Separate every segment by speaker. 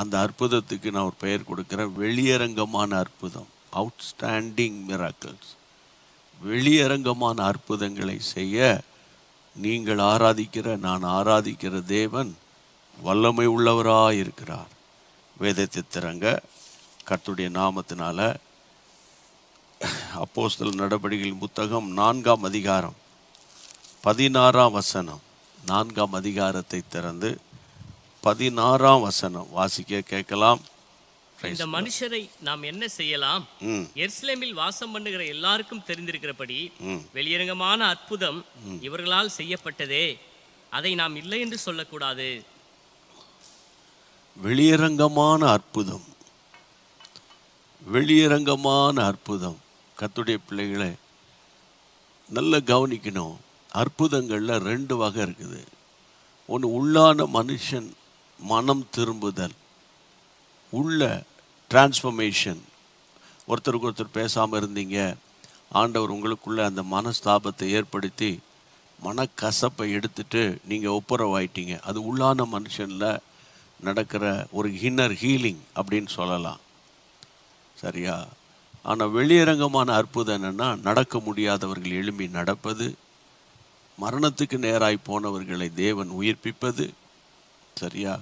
Speaker 1: அந்த அற்புதத்துக்கு நான் ஒரு பெயர் கொடுக்குறேன், வெளியரங்கமான அற்புதம். Outstanding miracles. வெளியரங்கமான அற்புதங்களை செய்ய நீங்கள் ஆராதிக்கிற, நான் ஆராதிக்கிற தேவன் வல்லமை உள்ளவராக இருக்கிறார். வேதத்தை திறங்க, கர்த்தருடைய நாமத்தினால. அப்போஸ்தலர் நடபடிகள் புத்தகம் 4ஆம் அதிகாரம் 16ஆம் வசனம். 4ஆம் அதிகாரத்தை திறந்து 16ஆம் வசனம் வாசிக்க கேட்கலாம்.
Speaker 2: இந்த மனுஷரை நாம் என்ன செய்யலாம்? எருசலேமில் வாசம் பண்ணுகிற எல்லாருக்கும் தெரிந்திருக்கிறபடி வெளியரங்கமான அற்புதம் இவர்களால் செய்யப்பட்டதே, அதை நாம் இல்லை என்று சொல்லக்கூடாது.
Speaker 1: வெளியரங்கமான அற்புதம், வெளியரங்கமான அற்புதம். கர்த்தருடைய பிள்ளைகளை நல்லா கவனிக்கணும். அற்புதங்களில் 2 வகை இருக்குது. ஒன்று உள்ளான மனுஷன் மனம் திரும்புதல், உள்ள டிரான்ஸ்ஃபர்மேஷன். ஒருத்தருக்கு ஒருத்தர் பேசாமல் இருந்தீங்க, ஆண்டவர் உங்களுக்குள்ள அந்த மனஸ்தாபத்தை ஏற்படுத்தி மனக்கசப்பை எடுத்துட்டு நீங்கள் ஒப்புரவாயிட்டீங்க. அது உள்ளான மனுஷனில் நடக்கிற ஒரு இன்னர் ஹீலிங் அப்படின்னு சொல்லலாம், சரியா? ஆனால் வெளியரங்கமான அற்புதம் என்னென்னா, நடக்க முடியாதவர்கள் எழும்பி நடப்பது, மரணத்துக்கு நேராய் போனவர்களை தேவன் உயிர்ப்பிப்பது, சரியா?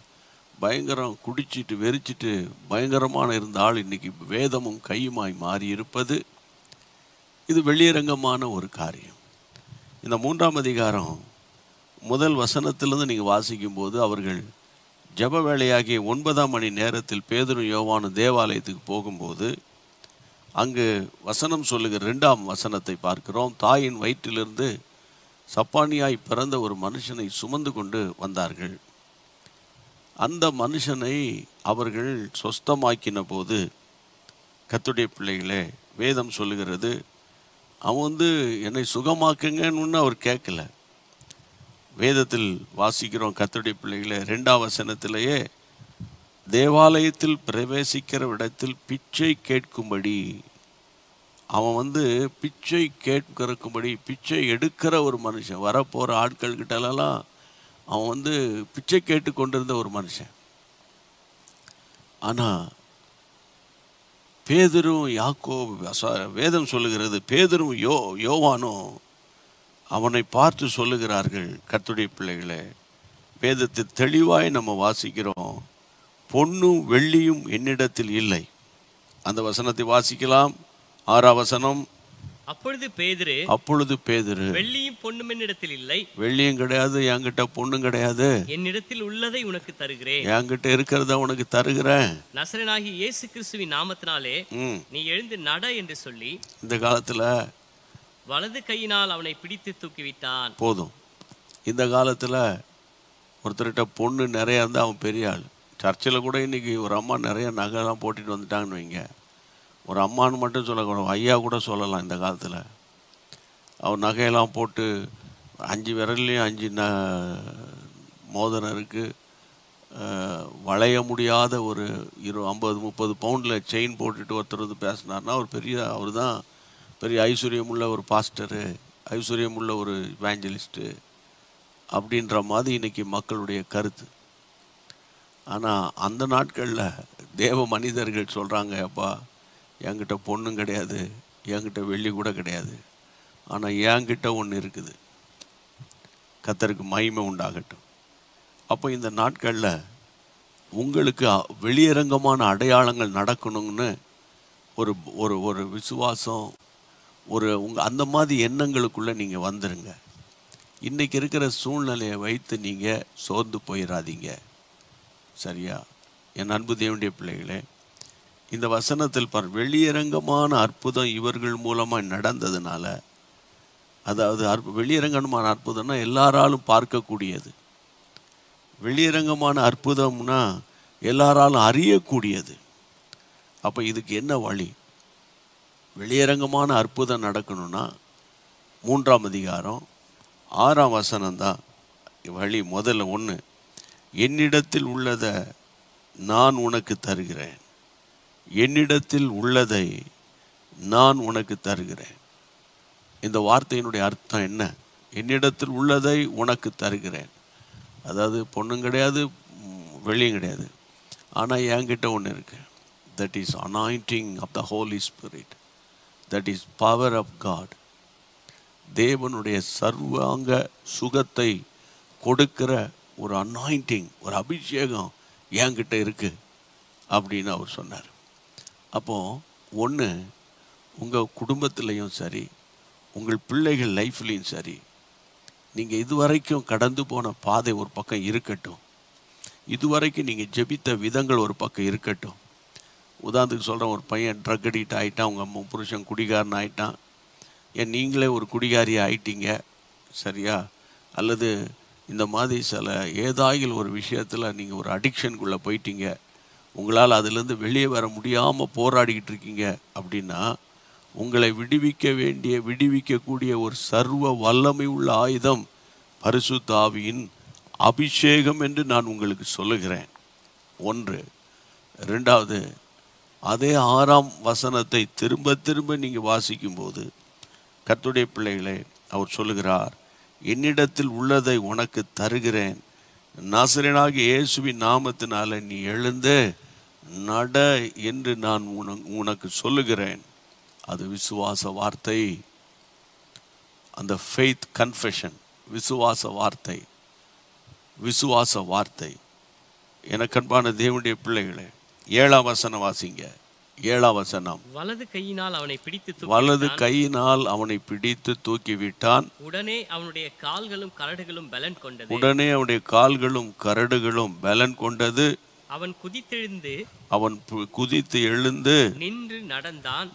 Speaker 1: பயங்கரம் குடிச்சிட்டு வெறிச்சிட்டு பயங்கரமான இருந்த ஆள் இன்னைக்கு வேதமும் கையுமாய் மாறி இருப்பது, இது வெளியரங்கமான ஒரு காரியம். இந்த 3ஆம் அதிகாரம் முதல் வசனத்திலிருந்து நீங்கள் வாசிக்கும்போது, அவர்கள் ஜப வேளையாகிய 9ஆம் மணி நேரத்தில் பேதுரும் யோவானும் தேவாலயத்துக்கு போகும்போது, அங்கு வசனம் சொல்லுகிற 2ஆம் வசனத்தை பார்க்கிறோம். தாயின் வயிற்றிலிருந்து சப்பானியாய் பிறந்த ஒரு மனுஷனை சுமந்து கொண்டு வந்தார்கள். அந்த மனுஷனை அவர்கள் சொஸ்தமாக்கின போது, கர்த்தருடைய பிள்ளைகளே, வேதம் சொல்லுகிறது, அவன் என்னை சுகமாக்குங்கன்னு அவர் கேட்கல. வேதத்தில் வாசிக்கிறோம், கர்த்தருடைய பிள்ளைகளே, 2ஆம் வசனத்திலேயே தேவாலயத்தில் பிரவேசிக்கிற இடத்தில் பிச்சை கேட்கும்படி, அவன் பிச்சை கேட்கிறக்கும்படி, பிச்சை எடுக்கிற ஒரு மனுஷன். வரப்போகிற ஆட்கள்கிட்டலாம் அவன் பிச்சை கேட்டு கொண்டிருந்த ஒரு மனுஷன். ஆனால் பேதுரும் யாக்கோபு, வேதம் சொல்லுகிறது, பேதுரும் யோவானும் அவனை பார்த்து சொல்லுகிறார்கள். கர்த்தருடைய பிள்ளைகளே, வேதத்தை தெளிவாய் நம்ம வாசிக்கிறோம், பொன்னும் வெள்ளியும் என்னிடத்தில் இல்லை. அந்த வசனத்தை வாசிக்கலாம். 6ஆம் வசனம். அப்பொழுது பேதுரு
Speaker 2: வெள்ளியும் பொன்னும் என்னிடத்தில் இல்லை,
Speaker 1: வெள்ளியும் கிடையாது, என்கிட்ட பொண்ணும் கிடையாது,
Speaker 2: என்னிடத்தில் உள்ளதை உனக்கு தருகிறேன்,
Speaker 1: என்கிட்ட இருக்கிறத உனக்கு தருகிறேன்,
Speaker 2: நசரேயனாகிய இயேசு கிறிஸ்துவின் நாமத்தினாலே நீ எழுந்து நட என்று சொல்லி
Speaker 1: இந்த காலத்துல
Speaker 2: வலது கையினால் அவனை பிடித்து தூக்கிவிட்டான்.
Speaker 1: போதும். இந்த காலத்துல ஒருத்தர்கிட்ட பொண்ணு நிறைய இருந்தால் அவன் பெரிய ஆள். சர்ச்சில் கூட இன்னைக்கு ஒரு அம்மா நிறைய நகைலாம் போட்டுட்டு வந்துட்டாங்கன்னு வைங்க. ஒரு அம்மானு மட்டும் சொல்லக்கூடாது, ஐயா கூட சொல்லலாம். இந்த காலத்தில் அவன் நகையெல்லாம் போட்டு 5 விரல்லையும் 5 மோதிரம் இருக்குது, வளைய முடியாத ஒரு 50-30 பவுண்டில் செயின் போட்டுட்டு ஒருத்தர் பேசினார்னா அவர் தான் பெரிய ஐஸ்வர்யமுள்ள ஒரு பாஸ்டரு, ஐஸ்வர்யமுள்ள ஒரு இவாஞ்சலிஸ்ட்டு அப்படின்ற மாதிரி இன்றைக்கி மக்களுடைய கருத்து. ஆனால் அந்த நாட்களில் தேவ மனிதர்கள் சொல்கிறாங்க, அப்பா என்கிட்ட பொண்ணும் கிடையாது, என்கிட்ட வெள்ளி கூட கிடையாது, ஆனால் என்கிட்ட ஒன்று இருக்குது, கர்த்தருக்கு மகிமை உண்டாகட்டும். அப்போ இந்த நாட்களில் உங்களுக்கு வெளியரங்கமான அடையாளங்கள் நடக்கணும்னு ஒரு ஒரு ஒரு விசுவாசம், அந்த மாதிரி எண்ணங்களுக்குள்ளே நீங்கள் வந்துடுங்க. இன்றைக்கி இருக்கிற சூழ்நிலையை வைத்து நீங்கள் சோர்ந்து போயிடாதீங்க, சரியா? என் அன்பு தேவனுடைய பிள்ளைகளே, இந்த வசனத்தில் வெளியரங்கமான அற்புதம் இவர்கள் மூலமாக நடந்ததுனால, அதாவது வெளியரங்கமான அற்புதம்னா எல்லாராலும் பார்க்கக்கூடியது, வெளியரங்கமான அற்புதம்னா எல்லாராலும் அறியக்கூடியது. அப்போ இதுக்கு என்ன வழி? வெளியரங்கமான அற்புதம் நடக்கணும்னா 3ஆம் அதிகாரம் 6ஆம் வசனம்தான் வழி. முதல்ல 1, என்னிடத்தில் உள்ளதை நான் உனக்கு தருகிறேன், என்னிடத்தில் உள்ளதை நான் உனக்கு தருகிறேன். இந்த வார்த்தையினுடைய அர்த்தம் என்ன? என்னிடத்தில் உள்ளதை உனக்கு தருகிறேன். அதாவது பொண்ணும் கிடையாது, வெள்ளியும் கிடையாது, ஆனால் என்கிட்ட ஒன்று இருக்கு. That is anointing of the Holy Spirit. That is power of God. தேவனுடைய சர்வாங்க சுகத்தை கொடுக்கிற ஒரு அனாயிண்டிங், ஒரு அபிஷேகம் என்கிட்ட இருக்கு அப்படின்னு அவர் சொன்னார். அப்போது ஒன்று, உங்கள் குடும்பத்துலேயும் சரி, உங்கள் பிள்ளைகள் லைஃப்லேயும் சரி, நீங்கள் இதுவரைக்கும் கடந்து போன பாதை ஒரு பக்கம் இருக்கட்டும், இதுவரைக்கும் நீங்கள் ஜெபித்த விதங்கள் ஒரு பக்கம் இருக்கட்டும். உதாரணத்துக்கு சொல்கிறேன், ஒரு பையன் ட்ரக் அடிக்ட் ஆகிட்டான், உங்கள் புருஷன் குடிகாரன் ஆகிட்டான், ஏன் நீங்களே ஒரு குடிகாரி ஆயிட்டீங்க, சரியா? அல்லது இந்த மாதிரி சில ஏதாயில் ஒரு விஷயத்தில் நீங்கள் ஒரு அடிக்ஷனுக்குள்ளே போயிட்டீங்க, உங்களால் அதிலேருந்து வெளியே வர முடியாமல் போராடிக்கிட்டு இருக்கீங்க அப்படின்னா, உங்களை விடுவிக்கக்கூடிய ஒரு சர்வ வல்லமை உள்ள ஆயுதம் பரிசுத்த ஆவியின் அபிஷேகம் என்று நான் உங்களுக்கு சொல்லுகிறேன். ஒன்று. ரெண்டாவது, அதே 6ஆம் வசனத்தை திரும்ப திரும்ப நீங்கள் வாசிக்கும்போது, கர்த்தருடைய பிள்ளைகளே, அவர் சொல்லுகிறார், என்னிடத்தில் உள்ளதை உனக்கு தருகிறேன், நாசரேயனாகிய இயேசுவின் நாமத்தினால நீ எழுந்து நட என்று நான் உனக்கு சொல்லுகிறேன். அது விசுவாச வார்த்தை. அந்த ஃபெய்த் கன்ஃபெஷன், விசுவாச வார்த்தை, விசுவாச வார்த்தை. எனக்கு அன்பான தேவனுடைய பிள்ளைகளே, 7ஆம் வசனம் வாசிங்க. 7ஆம் வசனம்.
Speaker 2: வலது கையினால் அவனை பிடித்து தூக்கிவிட்டான். உடனே அவனுடைய கால்களும் கரடுகளும் பலன் கொண்டது. அவன் குதித்து எழுந்து நின்று நடந்தான்.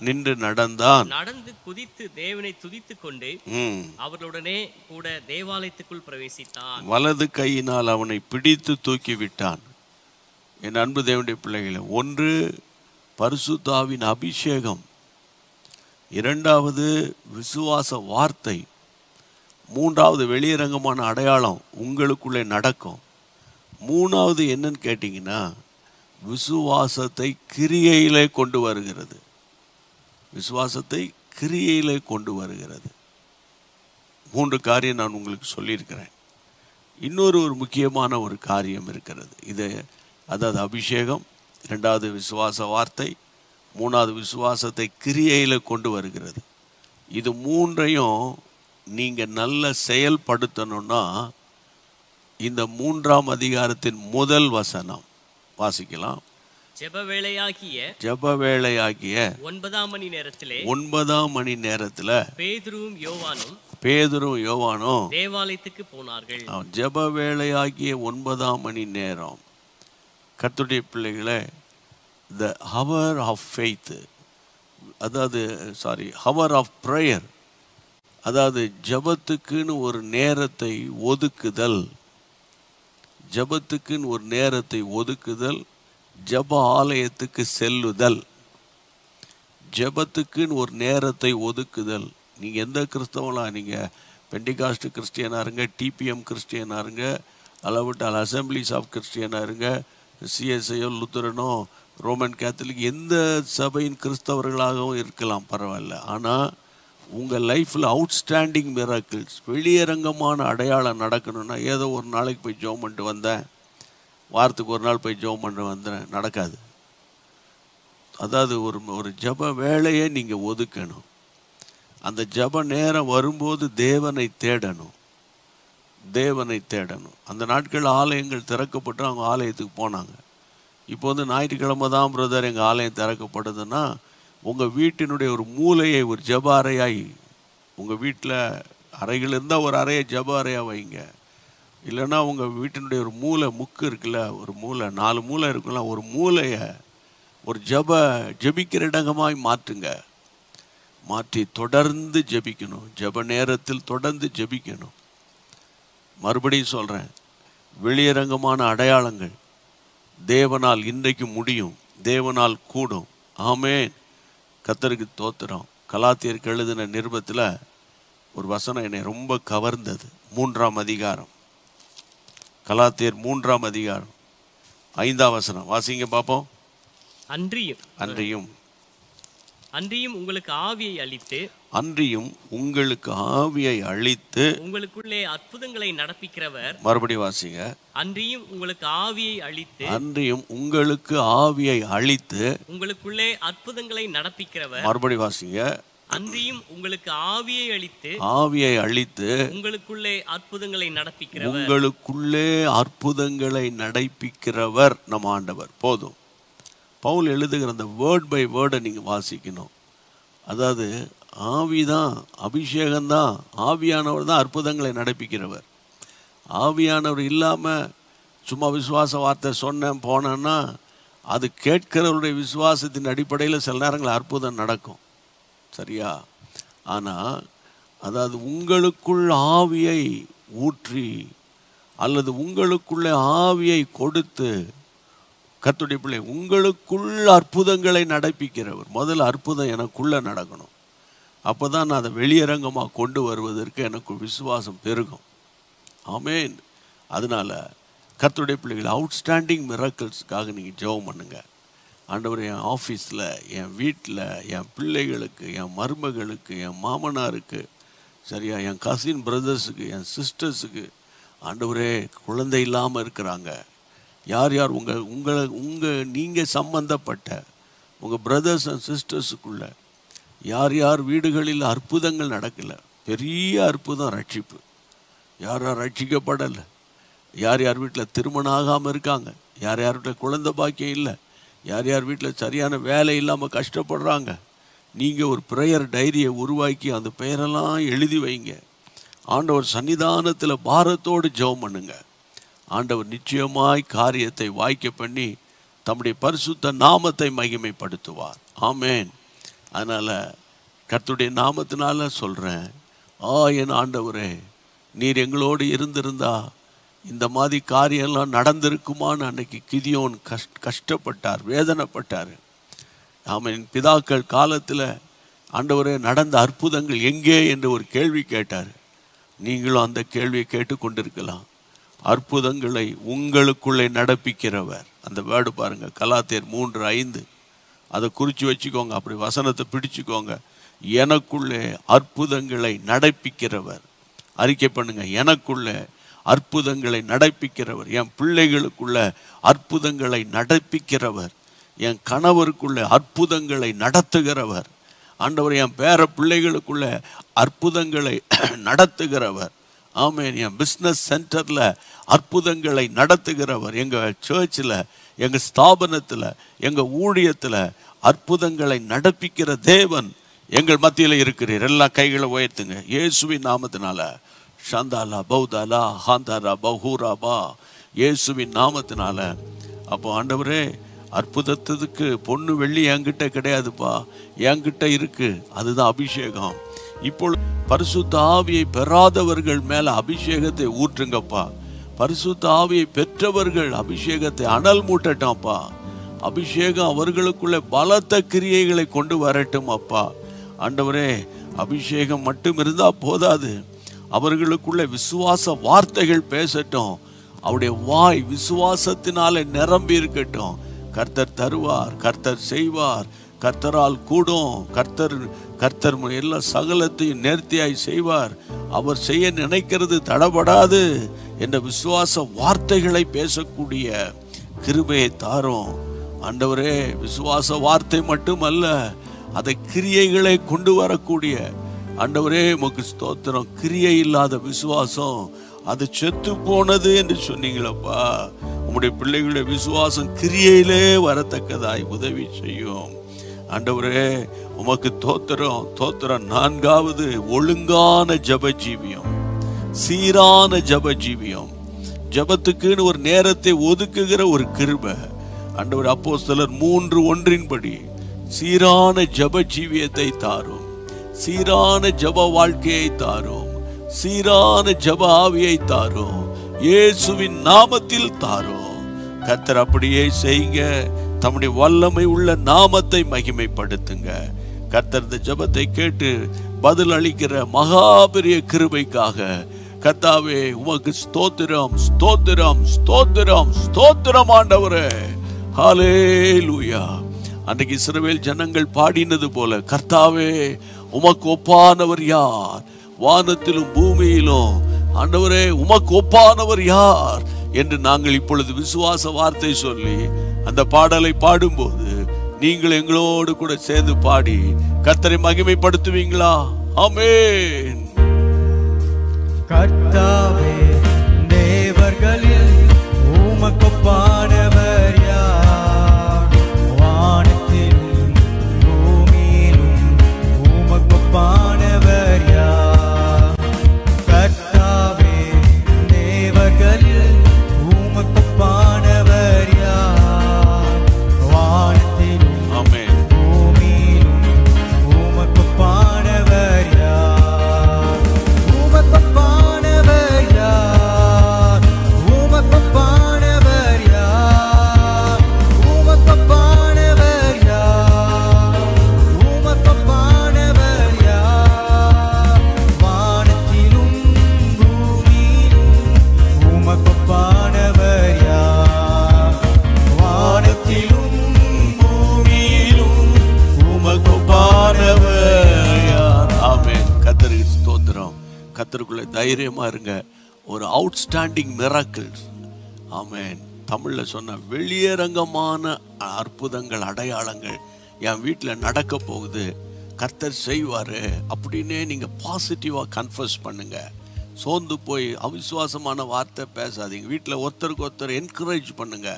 Speaker 2: நடந்து குதித்து தேவனை துதித்துக் கொண்டு அவர்களுடனே கூட தேவாலயத்துக்குள் பிரவேசித்தான். வலது கையினால் அவனை பிடித்து தூக்கிவிட்டான்.
Speaker 1: என் அன்பு தேவனுடைய பிள்ளைகளே, ஒன்று பரிசுத்த ஆவியின் அபிஷேகம், இரண்டாவது விசுவாச வார்த்தை, மூன்றாவது வெளியரங்கமான அடையாளம் உங்களுக்குள்ளே நடக்கும். மூணாவது என்னன்னு கேட்டிங்கன்னா, விசுவாசத்தை கிரியையிலே கொண்டு வருகிறது. விசுவாசத்தை கிரியையிலே கொண்டு வருகிறது. 3 காரியம் நான் உங்களுக்கு சொல்லியிருக்கிறேன். இன்னொரு முக்கியமான ஒரு காரியம் இருக்கிறது. இது அதாவது அபிஷேகம், இரண்டாவது விசுவாச வார்த்தை, மூணாவது விசுவாசத்தை கிரியையில் கொண்டு வருகிறது. இது மூன்றையும் நீங்கள் நல்ல செயல்படுத்தணும்னா இந்த 3ஆம் அதிகாரத்தின் முதல் வசனம் வாசிக்கலாம்.
Speaker 2: ஜெபவேளையாகிய
Speaker 1: 9ஆம் மணி நேரத்தில் பேதுரும் யோவானும்
Speaker 2: தேவாலயத்துக்கு போனார்கள்.
Speaker 1: ஜெபவேளையாகிய 9ஆம் மணி நேரம். கர்த்தருடைய பிள்ளைகளே, த ஹவர் ஆஃப் ஃபெய்த், அதாவது ஹவர் ஆஃப் ப்ரேயர், அதாவது ஜபத்துக்குன்னு ஒரு நேரத்தை ஒதுக்குதல், ஜபத்துக்குன்னு ஒரு நேரத்தை ஒதுக்குதல், ஜப ஆலயத்துக்கு செல்லுதல், ஜபத்துக்குன்னு ஒரு நேரத்தை ஒதுக்குதல். நீங்கள் எந்த கிறிஸ்தவங்களா, நீங்கள் பெண்டிகாஸ்ட் கிறிஸ்டியனாக இருங்க, டிபிஎம் கிறிஸ்டியனாக இருங்க, அளவிட்டால் அசம்பிளிஸ் ஆஃப் கிறிஸ்டியனாக இருங்க, சிஎஸ்ஐயோ லுத்தரனோ ரோமன் கேத்தலிக் எந்த சபையின் கிறிஸ்தவர்களாகவும் இருக்கலாம், பரவாயில்ல. ஆனால் உங்கள் லைஃப்பில் அவுட்ஸ்டாண்டிங் மிராக்கிள்ஸ், வெளியரங்கமான அடையாளம் நடக்கணும்னா ஏதோ ஒரு நாளைக்கு போய் ஜெபம் பண்ணிட்டு வந்தேன், வாரத்துக்கு ஒரு நாள் போய் ஜெபம் பண்ணிட்டு வந்தேன், நடக்காது. அதாவது ஒரு ஜப வேலையை நீங்கள் ஒதுக்கணும். அந்த ஜப நேரம் வரும்போது தேவனை தேடணும். அந்த நாட்கள் ஆலயங்கள் திறக்கப்பட்டு அவங்க ஆலயத்துக்கு போனாங்க. இப்போ ஞாயிற்றுக்கிழமை தான் பிரதர் எங்கள் ஆலயம் திறக்கப்படுதுன்னா, உங்கள் வீட்டினுடைய ஒரு மூலையை ஒரு ஜப அறையாய், உங்கள் வீட்டில் அறைகள் இருந்தால் ஒரு அறையை ஜப அறையாக வைங்க. இல்லைன்னா உங்கள் வீட்டினுடைய ஒரு மூலை முக்கு இருக்குல்ல, ஒரு மூலை 4 மூலை இருக்குல்ல, ஒரு மூலையை ஒரு ஜபிக்கிற இடங்கமாய் மாற்றுங்க. மாற்றி தொடர்ந்து ஜபிக்கணும். ஜப நேரத்தில் தொடர்ந்து ஜபிக்கணும். மறுபடியும் சொல்கிறேன், வெளியரங்கமான அடையாளங்கள் தேவனால் இன்றைக்கு முடியும், தேவனால் கூடும். ஆமென். கர்த்தருக்கு தோத்திரம். கலாத்தியருக்கு எழுதின நிருபத்தில் ஒரு வசனம் என்னை ரொம்ப கவர்ந்தது. 3ஆம் அதிகாரம், கலாத்தியர் 3ஆம் அதிகாரம் 5ஆம் வசனம் வாசிங்க பார்ப்போம்.
Speaker 2: அன்றியும் அன்றியும் உங்களுக்கு ஆவியை அளித்து உங்களுக்குள்ளே அற்புதங்களை நடப்பிக்கிறவர்.
Speaker 1: மறுபடியும் வாசிங்க.
Speaker 2: அன்றியும் உங்களுக்கு ஆவியை அளித்து உங்களுக்குள்ளே அற்புதங்களை நடப்பிக்கிறவர்.
Speaker 1: மறுபடியும் வாசிங்க.
Speaker 2: அன்றியும் உங்களுக்கு ஆவியை அளித்து உங்களுக்குள்ளே அற்புதங்களை நடப்பிக்கிறவர்
Speaker 1: நம் ஆண்டவர். போதும். பவுல் எழுதுகிற அந்த வேர்ட் பை வேர்டை நீங்கள் வாசிக்கணும். அதாவது ஆவிதான், அபிஷேகம்தான், ஆவியானவர் தான் அற்புதங்களை நடப்பிக்கிறவர். ஆவியானவர் இல்லாமல் சும்மா விசுவாச வார்த்தை சொன்னேன் போனேன்னா அது கேட்கிறவருடைய விசுவாசத்தின் அடிப்படையில் சில நேரங்களில் அற்புதம் நடக்கும். சரியா? ஆனால் அதாவது உங்களுக்குள் ஆவியை ஊற்றி அல்லது உங்களுக்குள்ளே ஆவியை கொடுத்து, கர்த்தருடைய பிள்ளை, உங்களுக்குள் அற்புதங்களை நடப்பிக்கிறவர். முதல்ல அற்புதம் எனக்குள்ளே நடக்கணும். அப்போ தான் நான் அதை வெளியரங்கமாக கொண்டு வருவதற்கு எனக்கு விசுவாசம் பெருகும். ஆமேன். அதனால் கர்த்தருடைய பிள்ளைகள், அவுட்ஸ்டாண்டிங் மிராக்கிள்ஸ்க்காக நீங்கள் ஜெபம் பண்ணுங்க. ஆண்டவர், என் ஆஃபீஸில், என் வீட்டில், என் பிள்ளைகளுக்கு, என் மருமகளுக்கு, என் மாமனாருக்கு, சரியா, என் கசின் பிரதர்ஸுக்கு, என் சிஸ்டர்ஸுக்கு, ஆண்டவரே குழந்தை இல்லாமல் இருக்கிறாங்க. யார் யார் நீங்கள் சம்பந்தப்பட்ட உங்கள் பிரதர்ஸ் அண்ட் சிஸ்டர்ஸுக்குள்ள யார் யார் வீடுகளில் அற்புதங்கள் நடக்கலை, பெரிய அற்புதம் ரட்சிப்பு, யார் யார் ரட்சிக்கப்படலை, யார் யார் வீட்டில் திருமணம் ஆகாமல் இருக்காங்க, யார் யார் வீட்டில் குழந்தை பாக்கியம் இல்லை, யார் யார் வீட்டில் சரியான வேலை இல்லாமல் கஷ்டப்படுறாங்க, நீங்கள் ஒரு ப்ரேயர் டைரியை உருவாக்கி அந்த பெயரெல்லாம் எழுதி வைங்க. ஆண்டவர் சன்னிதானத்தில் பாரத்தோடு ஜெபம் பண்ணுங்க. ஆண்டவர் நிச்சயமாய் காரியத்தை வாய்க்க பண்ணி தம்முடைய பரிசுத்த நாமத்தை மகிமைப்படுத்துவார். ஆமேன். அதனால் கர்த்தருடைய நாமத்தினால சொல்கிறேன், என் ஆண்டவரே, நீர் எங்களோடு இருந்திருந்தா இந்த மாதிரி காரியம்லாம் நடந்திருக்குமான்னு அன்னைக்கு கிதியோன் கஷ்டப்பட்டார், வேதனைப்பட்டார். ஆமேன். பிதாக்கள் காலத்தில் ஆண்டவரே நடந்த அற்புதங்கள் எங்கே என்று ஒரு கேள்வி கேட்டார். நீங்களும் அந்த கேள்வியை கேட்டு கொண்டிருக்கலாம். அற்புதங்களை உங்களுக்குள்ளே நடப்பிக்கிறவர். அந்த வேர்டு பாருங்கள், கலாத்தியர் 3:5. அதை குறித்து வச்சுக்கோங்க, அப்படி வசனத்தை பிடிச்சுக்கோங்க. எனக்குள்ளே அற்புதங்களை நடப்பிக்கிறவர். அறிக்கை பண்ணுங்க, எனக்குள்ளே அற்புதங்களை நடப்பிக்கிறவர். என் பிள்ளைகளுக்குள்ள அற்புதங்களை நடப்பிக்கிறவர். என் கணவருக்குள்ள அற்புதங்களை நடத்துகிறவர். ஆண்டவர், என் பேர பிள்ளைகளுக்குள்ள அற்புதங்களை நடத்துகிறவர். ஆமேன். என் பிஸ்னஸ் சென்டரில் அற்புதங்களை நடத்துகிறவர். எங்கள் சர்ச்சில், எங்கள் ஸ்தாபனத்தில், எங்கள் ஊழியத்தில் அற்புதங்களை நடப்பிக்கிற தேவன் எங்கள் மத்தியில் இருக்கிறீர். எல்லாம் கைகளை உயர்த்துங்க. இயேசுவின் நாமத்தினால ஷந்தாலா பௌதாலா ஹாந்தாரா பஹூராபா, இயேசுவின் நாமத்தினால. அப்போ ஆண்டவரே, அற்புதத்துக்கு பொண்ணு வெள்ளி என்கிட்ட கிடையாதுப்பா, என்கிட்ட இருக்கு. அதுதான் அபிஷேகம். இப்பொழுது பரிசுத்த ஆவியை பெறாதவர்கள் மேல அபிஷேகத்தை ஊற்றுங்கப்பா. பரிசுத்த ஆவியை பெற்றவர்கள் அபிஷேகத்தை அனல் மூட்டட்டாப்பா. அபிஷேகம் அவர்களுக்குள்ள பலத்த கிரியைகளை கொண்டு வரட்டும் அப்பா. ஆண்டவரே, அபிஷேகம் மட்டும் இருந்தா போதாது, அவர்களுக்குள்ள விசுவாச வார்த்தைகள் பேசட்டும். அவருடைய வாய் விசுவாசத்தினாலே நிரம்பி இருக்கட்டும். கர்த்தர் தருவார், கர்த்தர் செய்வார், கர்த்தரால் கூடும், கர்த்தர் எல்லா சகலத்தையும் நேர்த்தியாய் செய்வார், அவர் செய்ய நினைக்கிறது தடபடாது என்ற விசுவாச வார்த்தைகளை பேசக்கூடிய கிருபையை தாரும் ஆண்டவரே. விசுவாச வார்த்தை மட்டுமல்ல, அதை கிரியைகளை கொண்டு வரக்கூடிய ஆண்டவரே உமக்கு ஸ்தோத்திரம். கிரியை இல்லாத விசுவாசம் அது செத்து போனது என்று சொன்னீங்களப்பா. உம்முடைய பிள்ளைகளுடைய விசுவாசம் கிரியையிலே வரத்தக்கதாய் உதவி செய்யும் ஆண்டவரே. உமக்கு தோத்திரம் தோத்திரம். 4வது, ஒழுங்கான ஜப ஜீவியம், சீரான ஜப ஜீவியம். ஜபத்துக்குன்னு ஒரு நேரத்தை ஒதுக்குகிற ஒரு கிருபை ஆண்டவர். அப்போஸ்தலர் 3:1 சீரான ஜப ஜீவியத்தை தாரும், சீரான ஜப வாழ்க்கையை தாரும், சீரான ஜப ஆவியை தாரும், இயேசுவின் நாமத்தில் தாரும். கர்த்தர் அப்படியே செய்யுங்க. தம்முடைய வல்லமை உள்ள நாமத்தை மகிமைப்படுத்துங்க. கர்த்தர் இந்த ஜபத்தை கேட்டு பதில் அளிக்கிற மகாபெரிய கிருபைக்காக கர்த்தாவே உமக்கு ஸ்தோத்திரம் ஸ்தோத்திரம் ஸ்தோத்திரம் ஸ்தோத்திரம் ஆண்டவரே. ஹல்லேலூயா அன்றைக்கு இஸ்ரவேல் ஜனங்கள் பாடினது போல, கர்த்தாவே உமக்கு ஒப்பானவர் யார்? வானத்திலும் பூமியிலும் ஆண்டவரே உமக்கு ஒப்பானவர் யார் என்று நாங்கள் இப்பொழுது விசுவாச வார்த்தை சொல்லி அந்த பாடலை பாடும்போது நீங்கள் எங்களோடு கூட சேர்ந்து பாடி கர்த்தரை மகிமைப்படுத்துவீங்களா? ஆமென்.
Speaker 3: கர்த்தாவே தேவர்களில் உமக்கு ஒப்பானவர் யார்? வானத்திலும் பூமியிலும் உமக்கு ஒப்பானவர் யார்? கர்த்தாவே தேவர்களில் உமக்கு ஒப்பானவர் யார்? வானத்திலும்
Speaker 1: ஆமென்.
Speaker 3: பூமியிலும் உமக்கு ஒப்பானவர் யார்? உமக்கு ஒப்பானவர் யார்? உமக்கு ஒப்பானவர் யார்? உமக்கு ஒப்பானவர் யார்? உமக்கு ஒப்பானவர் யார்? வானத்திலும் பூமியிலும் உமக்கு ஒப்பானவர் யார்? வானத்திலும் பூமியிலும் உமக்கு ஒப்பானவர் யார்?
Speaker 1: ஆமென். கர்த்தருக்கு ஸ்தோத்திரம். கர்த்தருக்குள்ள தைரியமா இருங்க. ஒரு அவுட்ஸ்டாண்டிங் மிராக்கிள்ஸ், ஆமென், தமிழ்ல சொன்ன வெளியரங்கமான அற்புதங்கள், அடையாளங்கள் என் வீட்டில் நடக்க போகுது, கர்த்தர் செய்வாரு அப்படின்னே நீங்க பாசிட்டிவா கன்ஃபர்ஸ் பண்ணுங்க. சோர்ந்து போய் அவிசுவாசமான வார்த்தை பேசாதீங்க. வீட்டில் ஒருத்தருக்கு ஒருத்தர் என்கரேஜ் பண்ணுங்க.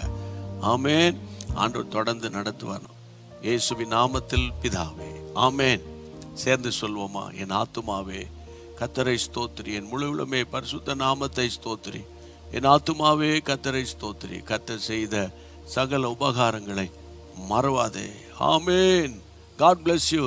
Speaker 1: ஆமென். ஆண்டவர் தொடர்ந்து நடத்துவார். இயேசுவின் நாமத்தில் பிதாவே, ஆமென். சேர்ந்து சொல்வோமா? என் ஆத்துமாவே கர்த்தரை ஸ்தோத்திரி, என் முழு உள்ளமே பரிசுத்த நாமத்தை ஸ்தோத்திரி. என் ஆத்துமாவே கர்த்தரை ஸ்தோத்திரி, கர்த்தர் செய்த சகல உபகாரங்களை மறவாதே. ஆமென். God bless you.